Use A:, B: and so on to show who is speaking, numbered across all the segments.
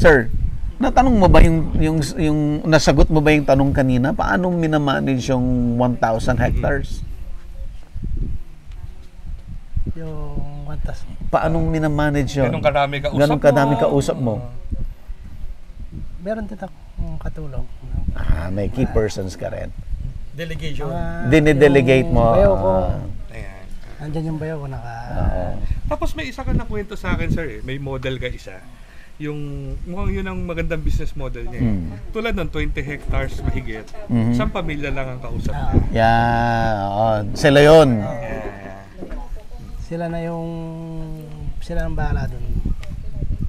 A: Sir, natanong mo ba yung nasagot mo ba yung tanong kanina? Paano minamanage yung 1,000 hectares?
B: Yung 1,000.
A: Paano minamanage yun?
C: Ganong kadami
A: kausap mo?
B: Meron din akong katulong.
A: May key persons ka rin.
C: Delegation.
A: Dine-delegate mo.
B: Bayaw ko.
C: Ayan.
B: Andyan yung bayaw ko
C: Tapos may isa ka na kwento sa akin, sir. May model ka isa. Mukhang yun ang magandang business model niya. Tulad ng 20 hectares mahigit, isang pamilya lang ang kausap niya.
A: Sila yun.
B: Sila ang bahala dun.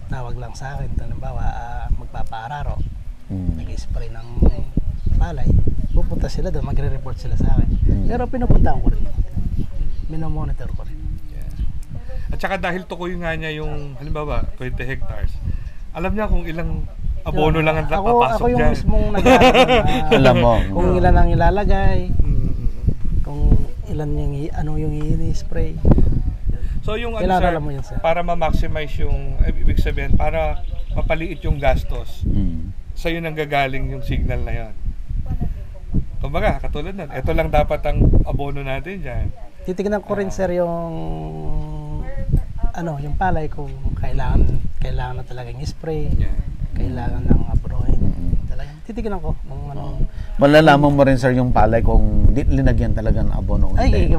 B: Tawag lang sa akin. Halimbawa, magpapaararo. Nag-spray ng palay. Pupunta sila doon, magre-report sila sa akin. Pero pinupuntahan ko rin. Minomonitor ko rin.
C: At saka dahil tukoy nga niya yung, halimbawa, 20 hectares, alam niya kung ilang abono lang ang napapasok
B: ako yung
C: dyan.
B: mismong
A: Alam mo.
B: Kung ilan ang ilalagay, kung ilan yung i-spray.
C: So yung
B: Kailangan mo yun, sir.
C: Para ma-maximize yung, ibig sabihin, para mapaliit yung gastos, sa'yo nang gagaling yung signal na yan. Kumbaga, katulad nun, ito lang dapat ang abono natin dyan.
B: Titignan ko rin, sir, yung palay kung kailangan na talagang spray, kailangan ng abonohin. Talagang titignan ko kung ano.
A: Malalaman mo rin, sir, yung palay kung linagyan talaga ng abono.
B: Ay,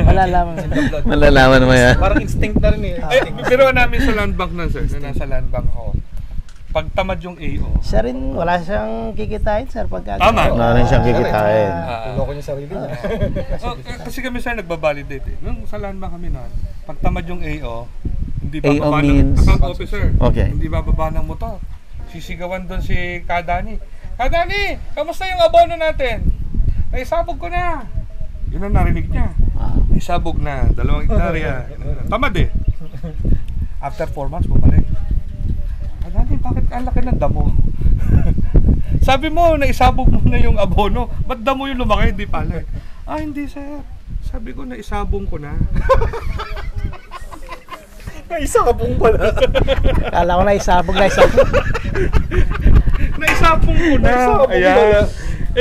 B: malalaman.
A: Malalaman mo yan.
D: Parang instinct na rin eh.
C: Pero namin sa land bank nun, sir, na nasa land bank ako. Pag tamad yung AO.
B: Siya rin, wala siyang kikitain, sir.
C: Tama.
A: Wala rin siyang kikitain.
D: Tuloko niya sarili niya.
C: Kasi kami, sir, nagbabalidate eh. Nung sa land bank kami noon, pag tamad yung AO, hindi
A: AO
C: bababa
A: means?
C: ng account officer.
A: Okay.
C: Hindi bababa ng motor. Sisigawan doon si Kadani. Kadani, kamusta yung abono natin? Naisabog ko na. Yun ang narinig niya. Naisabog na, 2 hektarya. Tamad eh. After 4 months, bumalik. Kadani, bakit ang laki ng damo? Sabi mo, naisabog mo na yung abono. Ba't damo yung lumaki, hindi pala? Hindi sir. Sabi ko, naisabong ko na.
D: Naisabong pala.
B: Kala ko naisabog.
C: Naisabong ko na. Ayan.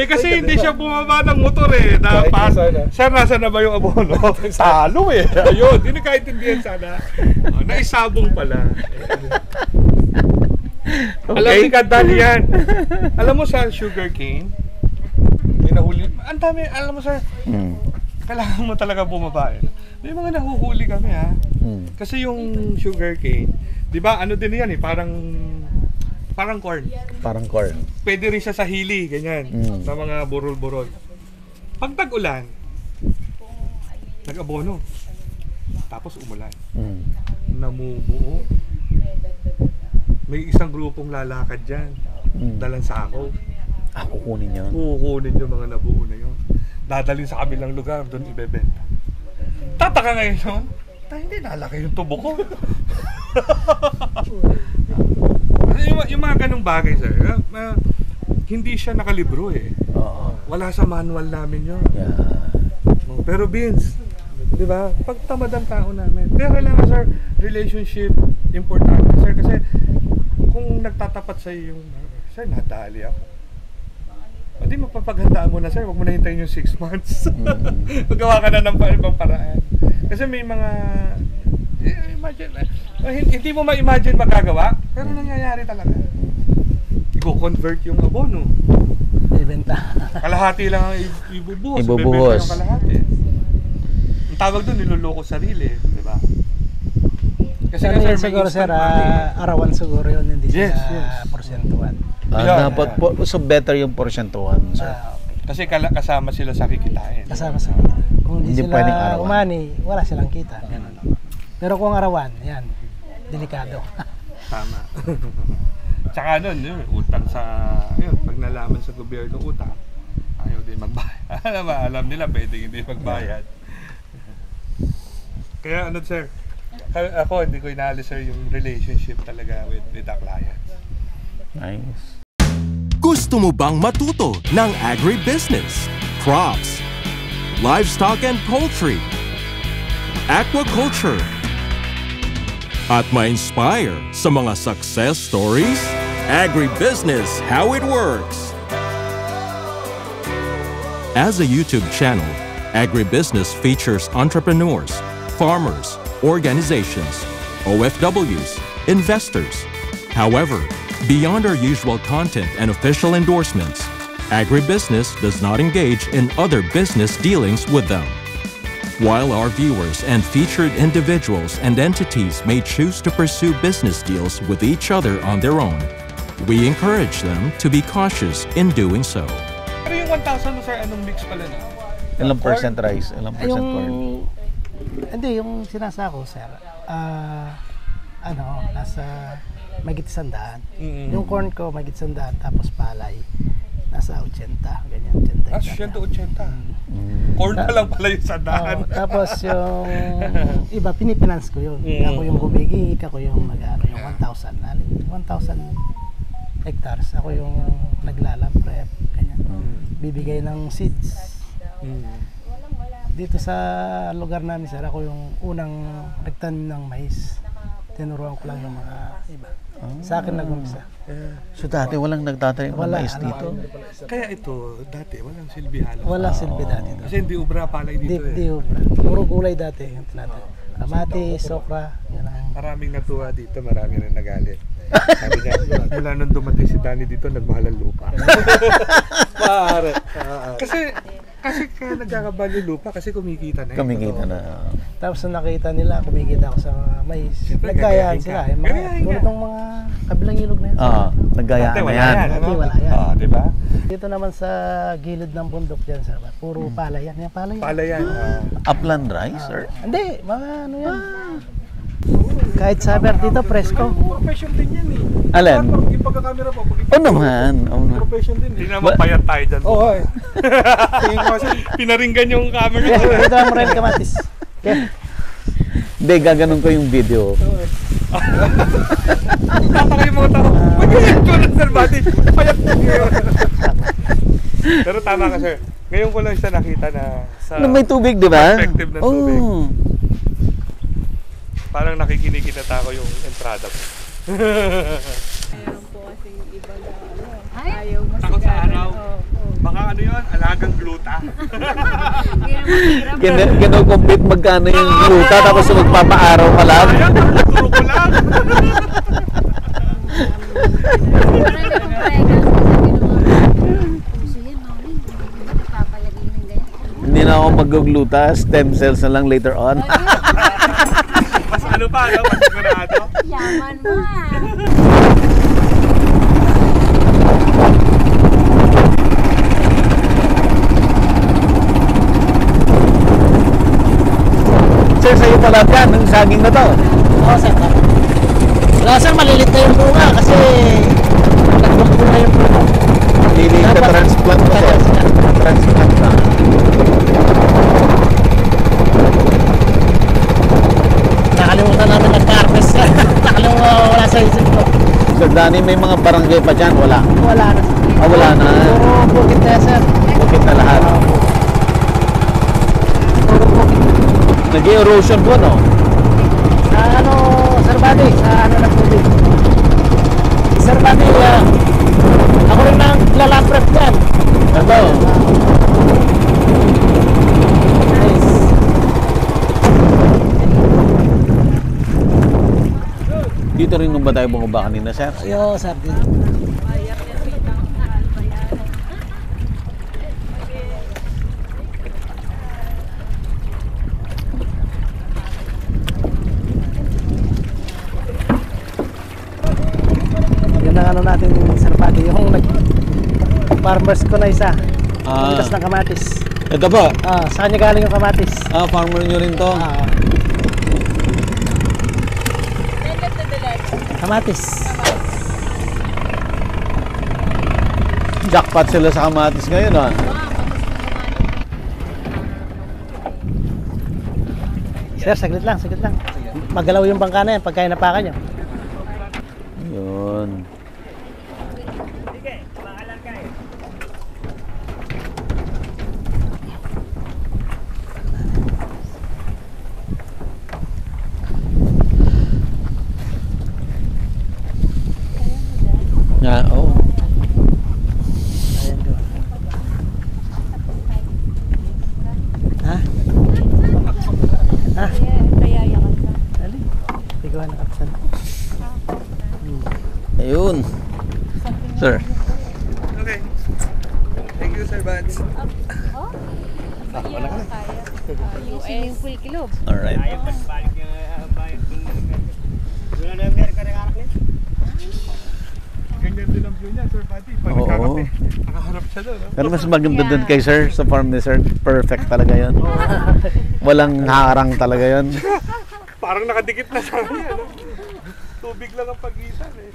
C: Kasi hindi siya bumaba ng motor eh. Dapat, sir, nasa na ba yung abono? Talo eh. Ayun, hindi nakaintindihan sana. Naisabong pala. Okay. Alam ni Kadani yan. Alam mo sa sugarcane, may nahuli. Ang dami, alam mo sir, kailangan mo talaga bumaba eh. May mga nahuhuli kami ha. Kasi yung sugarcane, di ba ano din yan eh, parang corn.
A: Parang corn.
C: Pwede rin siya sa hili, ganyan, sa mga burol-burol. Pag tag-ulan, nag-abono. Tapos umulan. Namumuo. May isang grupong lalakad dyan. Dalang sako.
A: Kukunin yun.
C: Kukunin yung mga nabuo na yun. Dadalhin sa kabilang lugar, doon ibebenta. Tataka ngayon yun. Hindi nalaki yung tubo ko. yung mga ganong bagay, sir. Hindi siya nakalibro eh. Wala sa manual namin yun. Pero Vince, di ba? Pagtamad ang tao namin. Kaya kailangan, sir, relationship, importante, sir. Kasi kung nagtatapat sa iyo yung, sir, nadali ako. Hindi mapapaghandaan mo na, sir. Huwag mo na hintayin yung 6 months. Magawa ka na ng ibang paraan. Kasi may mga, imagine, hindi mo ma-imagine magagawa, pero nangyayari talaga. I-convert yung abono.
B: Ibenta.
C: Kalahati lang ang ibubuhos.
A: Ibubuhos.
C: Yung kalahati. Ang tawag doon, niloloko sarili. Di ba?
B: Kasi sir, siguro sir, arawan siguro yun, hindi siya porsentuhan.
A: Dapat po, so better yung porsentuhan, sir.
C: Kasi kasama sila sa kikitain.
B: Kasama sa kita. Kung hindi sila
A: arawan.
B: umani, wala silang kita. Pero kung arawan, yan, delikado.
C: Tama. Tsaka nun, utang sa, pag nalaman sa gobyerno utang, ayaw din magbayad. Alam nila, pwede hindi magbayad. Kaya ano, sir, ako hindi ko inaalis, sir, yung relationship talaga with the client.
A: Nice.
E: Gusto mo bang matuto ng agribusiness, crops, livestock and poultry, aquaculture, At ma-inspire sa mga success stories? Agribusiness, how it works! As a YouTube channel, Agribusiness features entrepreneurs, farmers, organizations, OFWs, investors. However, beyond our usual content and official endorsements, Agribusiness does not engage in other business dealings with them. While our viewers and featured individuals and entities may choose to pursue business deals with each other on their own, we encourage them to be cautious in doing so.
C: Pero yung 1,000 mo, sir, anong mix pala na?
A: Ilang percent rice? Ilang percent corn?
B: Hindi, yung sinasako, sir, nasa magit 100. Yung corn ko, magit 100, tapos palay, nasa 80, ganyan, 80.
C: Ah, 180. Corn pa lang pala yung sandahan.
B: Tapos yung iba, pinipinance ko yun. Ako yung gumigik, ako yung yung 1,000 hectares. Ako yung naglalamprep, ganyan. Bibigay ng seeds. Dito sa lugar namin, sir, ako yung unang nagtanim ng mais. Tinuruan ko lang yung mga iba. Sa akin nag-umpisa.
A: So dati walang nagtatanim ng mais dito?
C: Kaya ito, dati, walang silbi halos.
B: Walang silbi dati.
C: Kasi hindi ubra palay dito
B: Di ubra. Puro gulay dati yung tinatin. Kamatis, sokra, yan ang...
C: Maraming natuwa dito, marami rin nagalit. Sabi niya, mula nung dumating si Danny dito, nagmahal ang lupa. Pare. Kasi kaya nagkakabali lupa kasi kumikita na.
A: Kumikita na.
B: Tapos nung nakita nila, kumikita ako sa mais.
C: Siyempre,
B: Nagkayaan sila. Yung mga,
C: Gagayahin
B: tulad
C: ka.
B: ng mga kabilang ilog na yun.
A: Naggayaan
C: Dati
A: na
C: wala
A: yan.
C: yan.
B: Dati wala yan.
C: Diba?
B: Dito naman sa gilid ng bundok dyan, sir, puro palay yan. Yung palay.
C: Palay yan.
A: Upland rice, sir?
B: Hindi, mga ano yan. Kahit saber dito, presko.
D: Profession din yan eh.
A: Alin?
D: Yung pagkakamera po.
A: Oo naman.
D: Profession din
C: Hindi
D: eh.
C: naman payat tayo dyan.
D: Oo eh. Tingin ko kasi.
C: Pinaringgan yung camera.
B: Ito ang rin kamatis. Okay.
A: Hindi, gaganon ko yung video.
C: Tataka yung mga tao. Mag-isip ko na sir, buddy. Payat na yun. Pero tama ka sir. Ngayon ko lang siya nakita na sa
A: Nung may tubig, di ba?
C: perspective ng tubig. Parang nakikinig na ko yung entrada ko.
F: Meron po kasi iba na ayaw
C: Takot sa araw.
F: Opo.
C: Baka ano yun? Alagang gluta.
A: Kino-compete magkano yung luta tapos magpapaaraw ka lang.
C: Ayan, naturo ko lang.
A: Hindi na ako mag-gluta, stem cells na lang later on.
C: Mas ano pa, no? Mas sigurado.
F: Yaman mo ah.
A: Sir, sa'yo pala yan, ng saging na to.
B: Oo, sir. Wala, sir, malilit na yung bunga kasi nagbukto na yung bunga.
A: Hindi ka transplant mo, sir. Transplant na.
B: Nakalimutan namin nag-harvest. Nakalimutan, wala sa isip ko.
A: Sir Danny, may mga barangay pa dyan, wala.
B: Wala na.
A: Wala na.
B: Puro bukit na, sir.
A: Bukit na lahat.
B: Puro bukit.
A: Nag-erosion po, no?
B: Sa ano, Sir Buddy, sa ano na tubig. Sir Buddy, ako rin ang lalaprep yan.
A: Ito.
B: Nice.
A: Dito rin nung ba tayo bumaba kanina, sir?
B: Yo, sir. Yun ang ano natin, Sir Buddy, yung farmers ko na isa. Pumitas ng kamatis.
A: Ito po.
B: Sa kanya galing yung kamatis.
A: Farmer nyo rin to.
B: Kamatis.
A: Jackpot sila sa kamatis ngayon, ha?
B: Sir, saglit lang, saglit lang. Magalaw yung bangka na yan pagka inapakan nyo.
A: Yun. Oo.
B: Ayan doon. Ha? Ha?
F: Kaya yakan ka.
B: Alin? Ikaw na kapsan.
A: Ayun. Sir.
C: Okay. Thank you, Sir Vance.
F: Oh? Kaya kaya. Yung swimming pool kilob.
A: Alright.
C: Ganyan din ang view niya, Sir Buddy. Pag
A: Oo.
C: nagkakape, nakaharap siya doon. No?
A: Pero mas maganda dun kay sir, sa farm ni sir. Perfect talaga yon. Walang harang talaga yon.
C: Parang nakadikit na sa kanya. No? Tubig lang ang pagitan eh.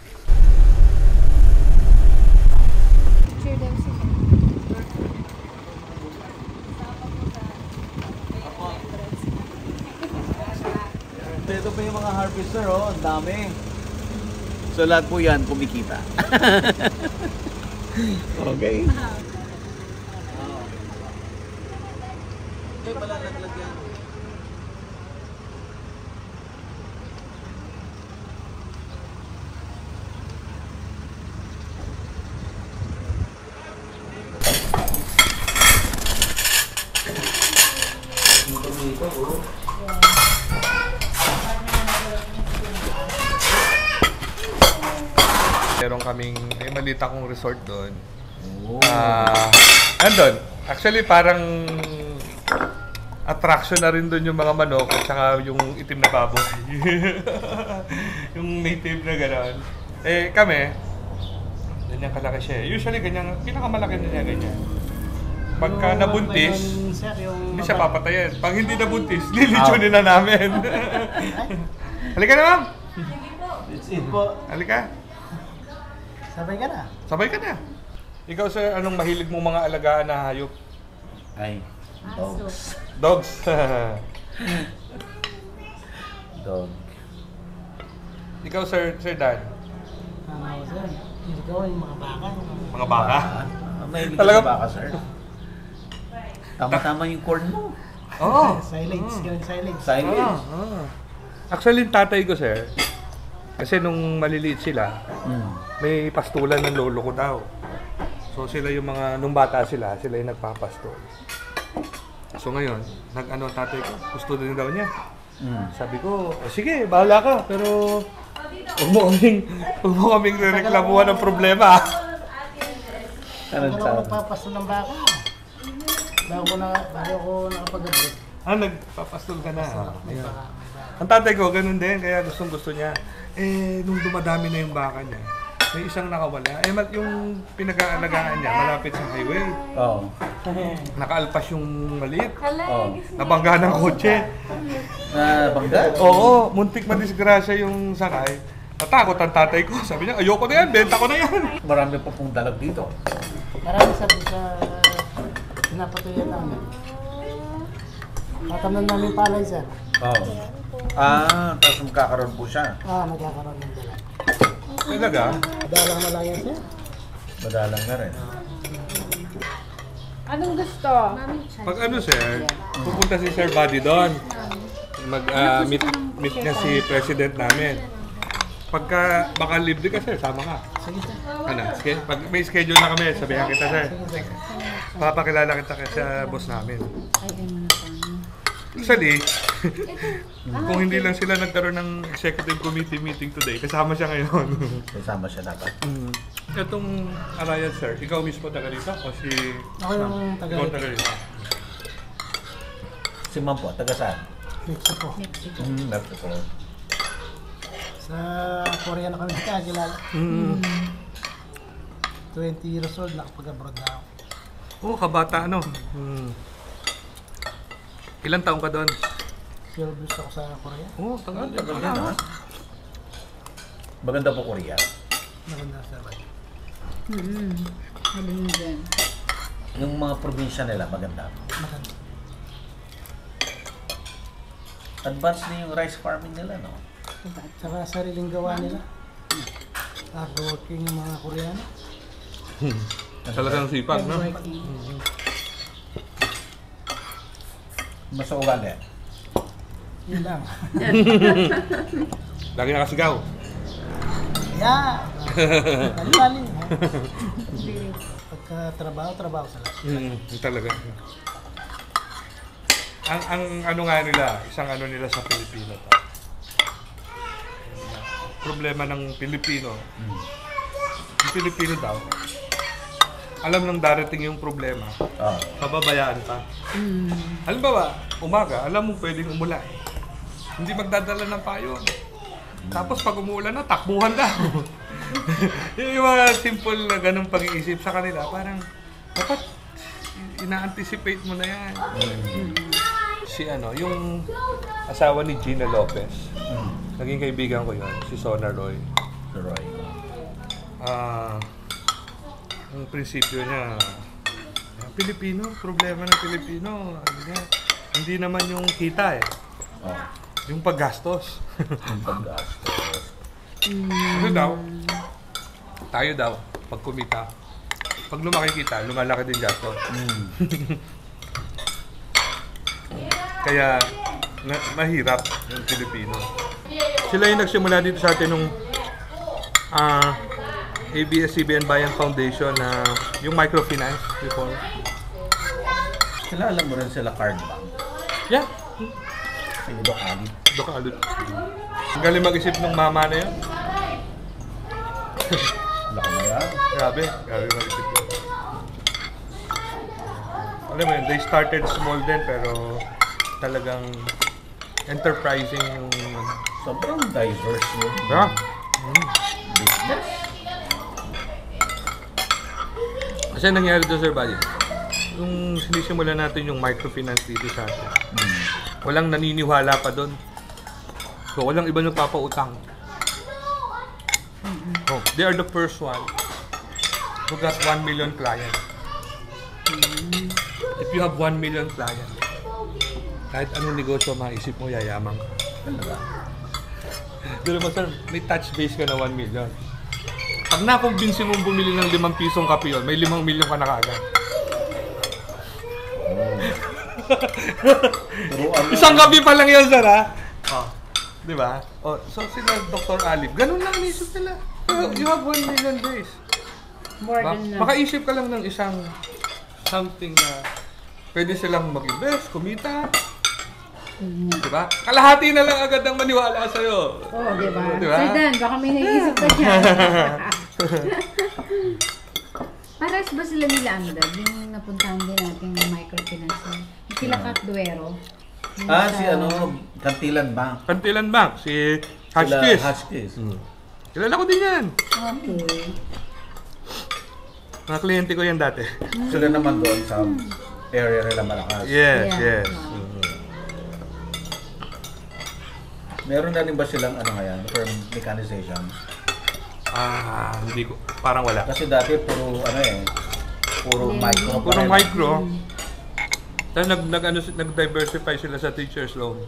F: Picture them si
A: Ito pa yung mga harvester, oh. Ang dami. So lahat po yan kumikita. Okay. Okay, pala naglagyan.
C: Meron kaming, may maliit akong resort doon.
A: Oh.
C: Andun. Actually, parang attraction na rin doon yung mga manok at saka yung itim na baboy. Yung native na gano'n. Eh, kami, ganyan kalaki siya. Usually, ganyan, pinakamalaki na niya ganyan. Pagka nabuntis, hindi siya papatayin. Pag hindi nabuntis, lilitsunin na namin. Halika na, ma'am!
B: It's it po.
C: Halika.
B: Sabay ka na.
C: Sabay ka na. Ikaw, sir, anong mahilig mong mga alagaan na hayop?
A: Ay, dogs.
C: Dogs.
A: Dog.
C: Ikaw, Sir Dan.
B: Sir, ikaw yung mga baka.
C: Mga baka?
A: Mahilig
C: Talaga?
A: ka baka, sir? Tama-tama yung corn mo.
C: Oo.
B: Silence, ganun silence.
A: Silence.
C: Actually, yung tatay ko, sir, kasi nung maliliit sila, may pastulan ng lolo ko daw. So sila yung mga, nung bata sila yung nagpapastol. So ngayon, nag-ano ang tatay ko, gusto din daw niya. Sabi ko, sige, bahala ka, pero huwag mo kaming reklamuhan ng problema.
A: Ano
B: Pero
A: sa?
B: ako magpapasto ng baka. Bago ko nakapag-abot.
C: Nagpapastol ka na. Ayan. Ang tatay ko, ganun din, kaya gustong-gusto niya. Eh, nung dumadami na yung baka niya, may isang nakawala. Eh, yung pinag-aalagaan niya, malapit sa highway.
A: Oo.
C: Nakaalpas yung maliit.
A: Oh.
C: Nabangga ng kotse.
A: Na bangga?
C: Oo, muntik madisgrasya yung sakay. Natakot ang tatay ko. Sabi niya, ayoko na yan, benta ko na yan.
A: Marami pa pong dalag dito.
B: Marami sa pinapatuyan namin. Tatamnan namin palay, sir.
A: Oo. Tapos magkakaroon po siya.
B: Magkakaroon ng dala.
C: Talaga?
B: Dalang na lang yan, sir.
A: Madalang na rin.
F: Anong gusto?
C: Pag ano, sir, pupunta si Sir Buddy doon. Meet niya si President namin. Pagka baka libre ka, sir, sama ka.
B: Sige, sir.
C: Ano, sige, pag may schedule na kami, sabihan kita, sir. Papakilala kita sa boss namin. Actually, kung hindi lang sila nagkaroon ng executive committee meeting today, kasama siya ngayon.
A: Kasama siya dapat.
C: Itong Arayan, sir, ikaw mismo taga rito o si...
B: Ako yung taga-
C: Ikaw taga rito.
A: Si Ma'am po, taga saan?
B: Mexico.
A: Mexico.
B: Sa Korea na kami kakilala. 20 years old, nakapag-abroad na ako.
C: Oh, kabata ano. Ilang taong ka doon?
B: 12 years ako sa Korea.
C: Oh, tagal
A: Maganda. Maganda po Korea.
B: Maganda sa bahay.
F: Haling dyan.
A: Yung mga probinsya nila maganda.
B: Maganda.
A: Advanced na yung rice farming nila, no?
B: Saka sariling gawa nila. Hardworking yung mga Koreano.
C: Talagang sipag, no?
A: Mas ugali.
B: Yun lang.
C: Lagi nakasigaw.
B: Yeah! Bali-bali. Pagka trabaho sila.
C: Talaga. Ang ano nga nila, isang ano nila sa Pilipino to. Problema ng Pilipino. Yung Pilipino daw, alam nang darating yung problema, pababayaan pa. Halimbawa, umaga, alam mo pwedeng umulan. Hindi magdadala ng payong. Tapos pag umuulan na, takbuhan daw. Yung mga simple na ganung pag-iisip sa kanila, parang dapat ina-anticipate mo na yan. Si yung asawa ni Gina Lopez, naging kaibigan ko yun, si Sona Roy. Ang prinsipyo niya, Pilipino, problema ng Pilipino, hindi naman yung kita yung paggastos. Kasi tayo daw, pag kumita, pag lumaki kita, lumalaki din gastos. Kaya mahirap yung Pilipino. Sila yung nagsimula dito sa atin nung ABS-CBN Bayan Foundation na yung microfinance before.
A: Sila, alam mo rin sila card bank.
C: Yeah.
A: Si Doc Ali.
C: Doc Ali. Ang galing mag-isip ng mama na yun.
A: Laki na yan.
C: Grabe mag-isip yun. Alam mo yun, they started small din pero talagang enterprising yung
A: Sobrang diverse yun.
C: yeah.
A: Business.
C: Kasi nangyari doon, Sir Buddy, yung sinisimulan natin yung microfinance dito sa atin, walang naniniwala pa doon. So, walang iba nagpapautang. Oh, they are the first one who got 1 million client. If you have 1 million client, kahit anong negosyo maisip mo, yayaman ka. Pero sir, may touch base ka na 1 million. Pag nakumbinsi mong bumili ng 5 pisong kape yun, may 5 milyon ka na kaagad. Isang kape pa lang yun, sir, ha? Oh, di ba? Oh, so sila Dr. Alip, ganun lang nisip nila. You have 1 million days.
F: More than that.
C: Makaisip ka lang ng isang something na pwede silang mag-invest, kumita. Diba? Kalahati na lang agad ang maniwala sa'yo.
F: Oo, diba?
C: Diba?
F: Sir Dan, baka may naisip ka dyan. Pares ba sila nila Andad? Yung napuntahan din natin ng microfinance. Yung sila Katduero.
A: Si Kantilan Bank.
C: Kantilan Bank, si Hotchkiss.
A: Hotchkiss.
C: Kilala ko din yan.
F: Okay.
C: Mga kliyente ko yan dati.
A: Sila naman doon sa area nila Malakas.
C: Yes,
F: Yeah.
C: yes.
F: Wow.
A: Meron na rin ba silang for mechanization?
C: Hindi ko. Parang wala.
A: Kasi dati puro micro.
C: Puro micro. Tapos nag-diversify sila sa teacher's loan.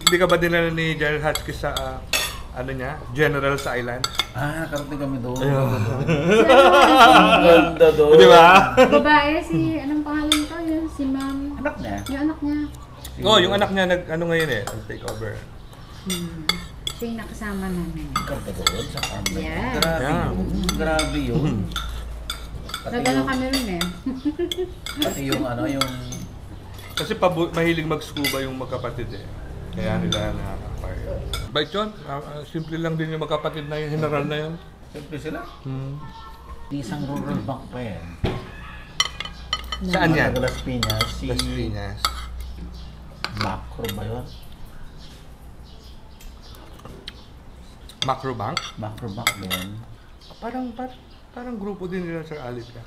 C: Hindi ka ba dinala ni General Hotchkiss sa General's Island?
A: Nakarating kami doon.
C: Ayun.
A: Ang ganda doon.
C: Di ba?
F: Babae, anong pangalan to? Yun, si ma'am.
A: Anak niya.
F: Yung anak niya.
C: Yung anak niya ngayon take over.
F: Siya yung nakasama namin.
A: Ganda doon sa farm.
F: Yeah.
A: Grabe yun.
F: Nagano kami rin
A: Pati yung
C: Kasi mahilig mag-scuba yung magkapatid eh. Kaya nila nakaka-acquire. Bait yun. Simple lang din yung magkapatid na yung general na yun.
A: Siyempre sila. Isang rural bank pa yan.
C: Saan yan?
A: Las Piñas.
C: Las Piñas.
A: Macro ba yun?
C: Macro Bank?
A: Macro Bank din.
C: Parang grupo din nila, Sir Alip ka.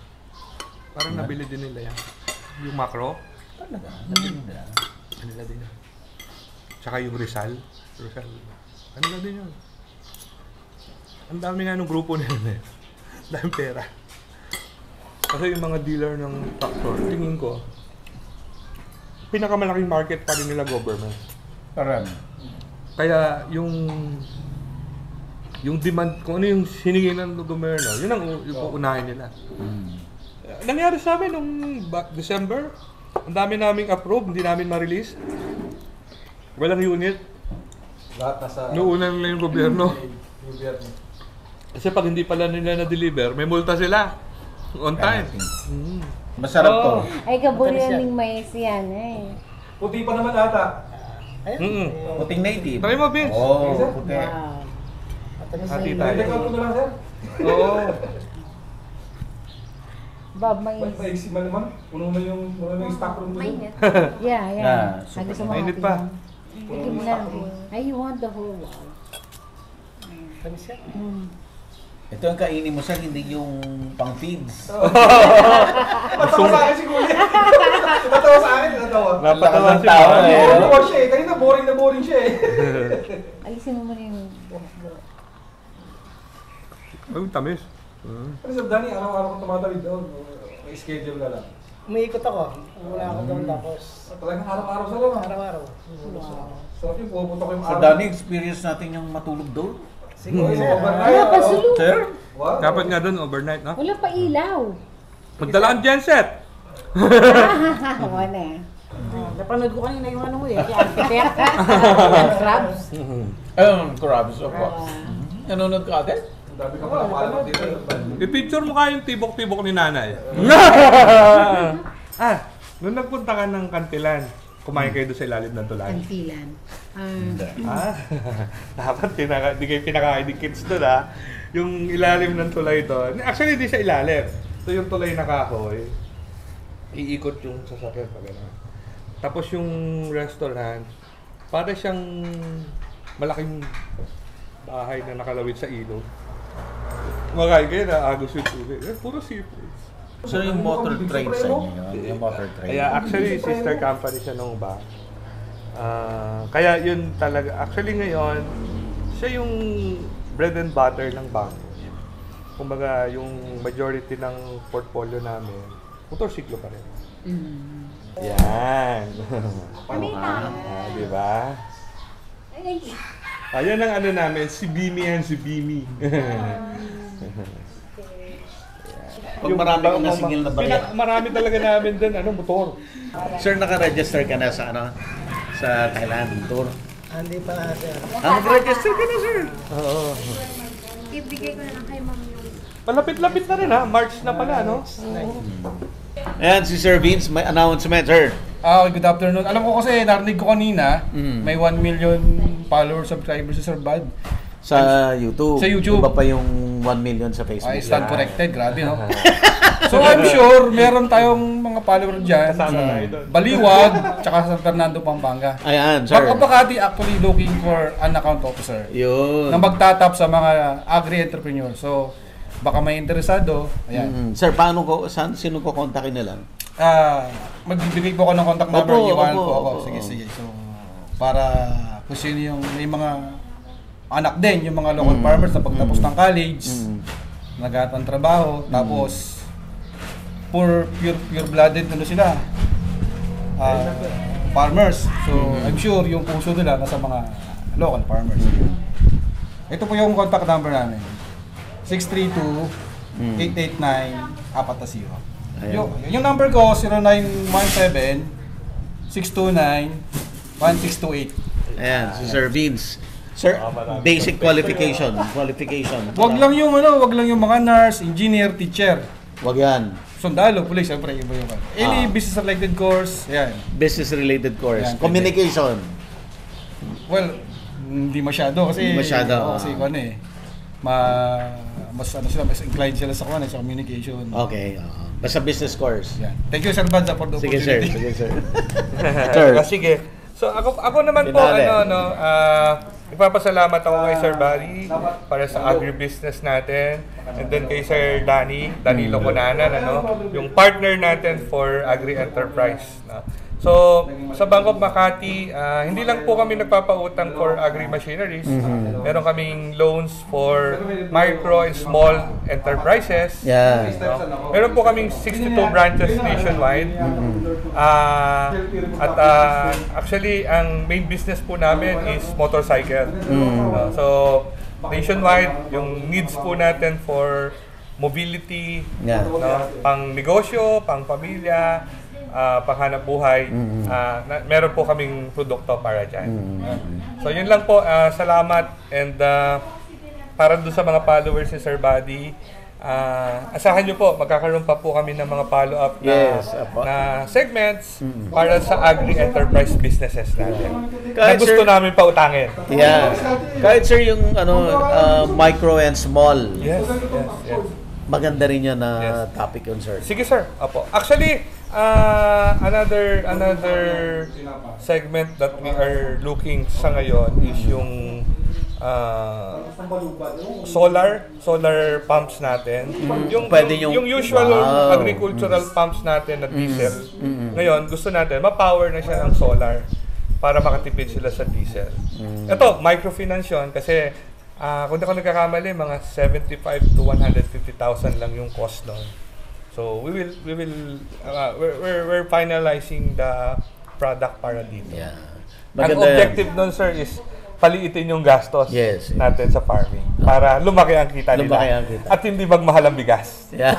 C: Parang nabili din nila yan. Yung Macro?
A: Talaga, nabili nila.
C: Kanila din yun. Tsaka yung Rizal. Kanila din yun. Ang dami nga nung grupo nila eh. Dahil pera. Kasi yung mga dealer ng tractor, tingin ko, pinakamalaking market pa rin nila government.
A: Parang.
C: Kaya yung demand, kung ano yung hiningi ng gobyerno, yun ang uunahin nila. Nangyari sa amin nung December, ang dami naming approve, hindi namin ma-release. Walang unit.
D: Lahat nasa
C: Noong una nila yung gobyerno. Kasi pag hindi pala nila na-deliver, may multa sila. On time.
A: Masarap to.
F: Ay, kaburiyaning mais yan eh.
D: Puti pa naman ata.
A: Puting native.
C: Try mo, Vince.
A: Oh, puti.
F: Wow.
C: Hati
D: Take
C: tayo.
D: out ko na lang, sir.
C: Oo.
F: Bob, mais.
D: Paiksi man naman. Puno na yung stock room ko.
F: Yeah,
A: Yeah,
F: yeah.
A: super
F: Gusto mo
C: mainit
F: hati
C: pa.
F: yan. Sige mo na lang. Ay, you want the whole one.
B: Tamis yan.
A: Ito ang kainin mo sir, hindi yung pang feeds.
D: Natawa sa akin si Kuya. Natawa sa akin, natawa.
C: Napatawa si
A: Tao,
C: Mami.
A: eh.
D: Boring siya eh. Kanina boring na boring siya eh.
F: Alisin mo muna yung buhok.
C: Ay, tamis.
D: Pero Sir Danny, araw-araw kong tumatawid doon. May schedule ka lang.
B: Umiikot ako. Wala ako doon tapos
D: Talagang araw-araw sa lang.
B: araw-araw.
D: Sarap yung puputok yung
A: So Danny, experience natin yung matulog doon.
B: Sige,
D: Yung
B: sir.
D: overnight.
F: Wala pa sulok.
A: Sir?
D: What?
C: Dapat nga doon overnight, no?
F: Wala pa ilaw.
C: Magdala ang genset.
F: Wala eh.
B: Napanood ko kanina yung ano mo eh. Yung architect.
F: Yung crabs.
A: Crabs, of course. Nanonood ka agad?
D: Ang dami ka pala follow dito.
C: I-picture mo kaya yung tibok-tibok ni nanay. Nung nagpunta ka ng Kantilan, kumain kayo doon sa ilalim ng tulay.
F: Kantilan.
C: Dapat di kayo pinakain ni kids doon Yung ilalim ng tulay doon. Actually, di sa ilalim. Ito yung tulay na kahoy. Iikot yung sasakyan pa gano'n. Tapos yung restaurant, para siyang malaking bahay na nakalawit sa ilog. Makain kayo na agos yung tubig. Puro seafood.
A: So yung motor trade sa inyo yun? Yung motor trade.
C: Kaya actually, sister company siya nung ba. Kaya yun talaga. Actually ngayon, siya yung bread and butter ng bangko. Kumbaga, yung majority ng portfolio namin, motorsiklo pa rin. Yan. Di ba? Ayan ang ano namin, si Bimi yan, si Bimi.
A: Pag marami kang nasingil na barya.
C: Marami talaga namin din, motor.
A: Sir, naka-register ka na sa sa Thailand tour.
B: Hindi pa na sir.
A: Nag-register ka na, sir.
C: Oo.
F: Ibigay ko na lang kay ma'am yung...
C: Malapit-lapit na rin March na pala, no?
A: Ayan, si Sir Vince, may announcement, sir.
G: Good afternoon. Alam ko kasi, narinig ko kanina, may 1 million follower subscribers sa Sir Bad.
A: Sa YouTube.
G: Sa YouTube.
A: Iba pa yung 1 million sa Facebook.
G: I stand corrected, grabe no? So I'm sure, meron tayong mga follower dyan sa
C: Kasama tayo doon.
G: Baliwag, tsaka sa San Fernando, Pampanga.
A: Ayan, sir.
G: Makati actually looking for an account officer
A: Yun.
G: na magtatap sa mga agri-entrepreneur. So, baka may interesado, ayan.
A: Sir, sino ko kontakin na lang?
G: Magbibigay po ako ng contact number,
A: Opo,
G: iwan
A: opo,
G: po ako.
A: opo.
G: Sige. So, para kung sino yung may mga anak din, yung mga local farmers na pagtapos ng college, naghahanap ng trabaho, tapos pure-blooded sila. Farmers. So, I'm sure yung puso nila nasa mga local farmers. Ito po yung contact number namin. 632-889-4. Yung number ko, 0917-629-1628.
A: Ayan, si Sir Vince. Sir, basic qualification.
G: Wag lang yung mga nurse, engineer, teacher.
A: Wag yan.
G: Sundalo, police, siyempre iba yung any business related course, yan.
A: Business-related course.
G: Yan,
A: Communication.
G: Well, hindi masyado kasi
A: Hindi masyado,
G: kasi ano eh. Mas inclined sila sa sa communication.
A: Okay. Basta business course.
G: Yan. Thank you Sir Banza for the
A: Sige, sir.
G: opportunity.
A: Sige, sir.
C: Sige. So ako naman po
A: Pinali.
C: ipapasalamat ako kay Sir Barry para sa agribusiness natin, and then kay Sir Danilo Conanan, yung partner natin for agri-enterprise. So, sa Bank of Makati, hindi lang po kami nagpapautang for agri-machineries. Meron kaming loans for micro and small enterprises.
A: Yeah.
C: Meron po kaming 62 branches nationwide. Actually, ang main business po namin is motorcycle. So, nationwide, yung needs po natin for mobility, pang negosyo, pang pamilya, panghanap buhay, meron po kaming produkto para dyan. So yun lang po, salamat, and para doon sa mga followers ni Sir Buddy, asahan nyo po, magkakaroon pa po kami ng mga follow-up na segments para sa agri-enterprise businesses natin. Na gusto namin pa utangin.
A: Yeah. Kahit sir yung micro and small.
C: Yes.
A: Maganda rin yan na topic yun, sir.
C: Sige sir, apo. Actually, another segment that we are looking sa ngayon is yung solar pumps natin. Yung usual agricultural pumps natin na diesel. Ngayon, gusto natin ma-power na siya ng solar para makatipid sila sa diesel. Ito, microfinance yun kasi kung di ko nagkakamali, mga 75 to 150,000 lang yung cost nun. So we're finalizing the product para dito.
A: Yeah.
C: Ang objective nun, sir, is paliitin yung gastos natin sa farming para lumaki ang kita nila at hindi magmahal ang bigas.
A: Yeah.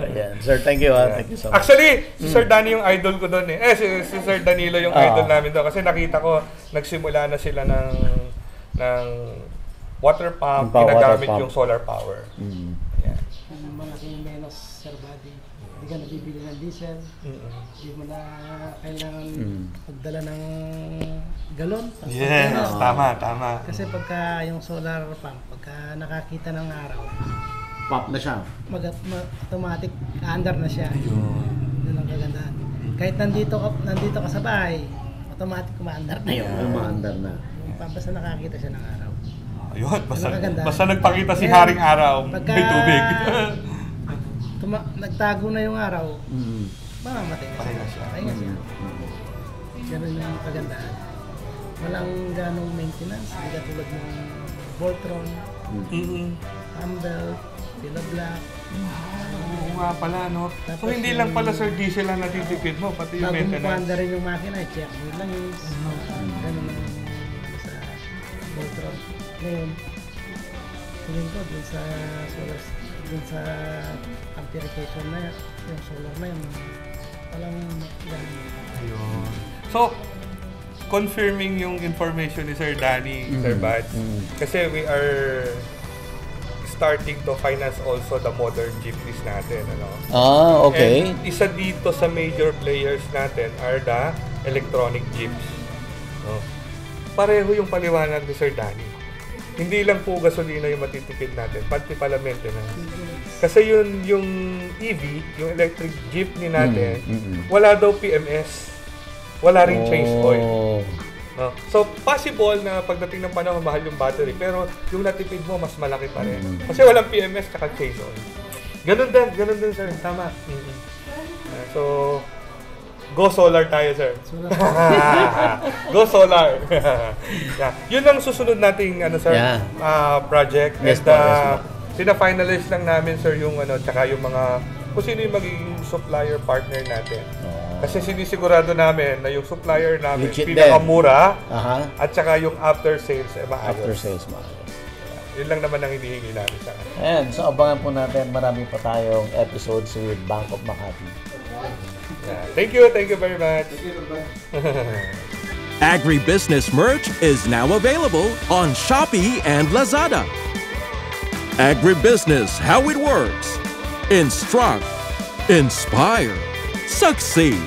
A: Ayan. Sir, thank you. Thank you so much.
C: Actually, si Sir Danny yung idol ko doon eh. Si Sir Danilo yung idol namin doon kasi nakita ko nagsimula na sila ng water pump, ginagamit yung solar power.
B: Yan ang malaking menos, Sir Buddy. Hindi ka nabibili ng diesel. Hindi mo na kailangan magdala ng galon.
C: Yes, tama.
B: Kasi pagka yung solar pump, pagka nakakita ng araw,
A: Pop na siya.
B: automatic, kaandar na siya. Yun ang kagandahan. Kahit nandito ka sa bahay, automatic kumaandar na yun.
A: Kumaandar na.
B: Basta nakakita siya ng araw.
C: Ayun, basta nagpakita si Haring Araw, may tubig.
B: Nagtago na yung araw, mamamatay na siya. Patay na siya. Ganun yung kagandaan. Walang ganong maintenance, hindi katulad ng Voltron, Humble, Pila Black.
C: Oo nga pala, no? So hindi lang pala Sir diesel ang natitipid mo, pati yung maintenance.
B: Bagong panda rin yung makina, check mo lang yung ganun sa Voltron. Ngayon, tingin ko dun sa solar, dun sa amplification na yung solar na yun, walang ganun.
C: Ayun. So, confirming yung information ni Sir Danny, Sir Bad, kasi we are starting to finance also the modern jeepneys natin, ano?
A: Okay.
C: And isa dito sa major players natin are the electronic jeeps. No? Pareho yung paliwanag ni Sir Danny. Hindi lang po gasolina yung matitipid natin, pati pala maintenance. Kasi yung EV, yung electric jeepney natin, wala daw PMS. Wala rin change oil. No? So, possible na pagdating ng panahon, mahal yung battery, pero yung natipid mo, mas malaki pa rin. Kasi walang PMS tsaka change oil. Ganun din, sir. Tama. So, go solar tayo, sir. Go solar. Yeah. Yun ang susunod nating sir, project.
A: Yes,
C: And pina-finalize lang namin, sir, yung tsaka yung mga kung sino yung magiging supplier partner natin. Kasi sinisigurado namin na yung supplier namin pinakamura at saka yung after sales maayos.
A: After sales maayos.
C: Yun lang naman ang hinihingi namin sa kanila.
A: And so abangan po natin, marami pa tayong episodes with Bank of Makati.
C: Thank you very much.
E: Agribusiness merch is now available on Shopee and Lazada. Agribusiness, how it works. Instruct, inspire, succeed.